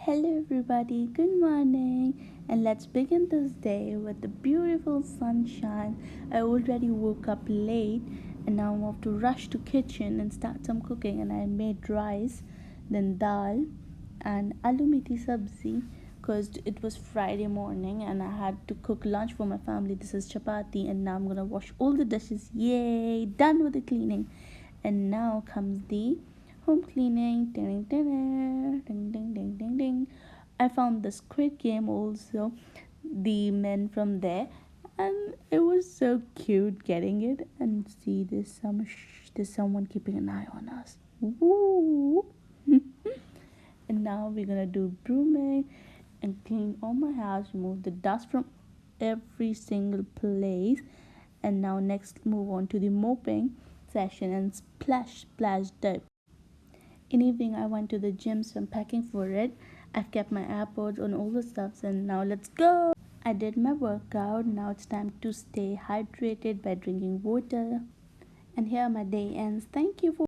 Hello, everybody, good morning, and let's begin this day with the beautiful sunshine. I already woke up late and now I have to rush to kitchen and start some cooking. And I made rice, then dal, and aloo methi sabzi because it was Friday morning and I had to cook lunch for my family. This is chapati, and now I'm gonna wash all the dishes. Yay! Done with the cleaning, and now comes the home cleaning. Ding, ding, ding, ding, ding, ding, ding. I found the Squid Game also, the men from there, and it was so cute getting it. And see, there's someone keeping an eye on us. Woo! And now we're gonna do brooming and clean all my house, remove the dust from every single place. And now next move on to the mopping session and splash dirt. In evening I went to the gym, so I'm packing for it. I've kept my AirPods on all the stuffs, and now let's go. I did my workout. Now it's time to stay hydrated by drinking water. And here my day ends. Thank you for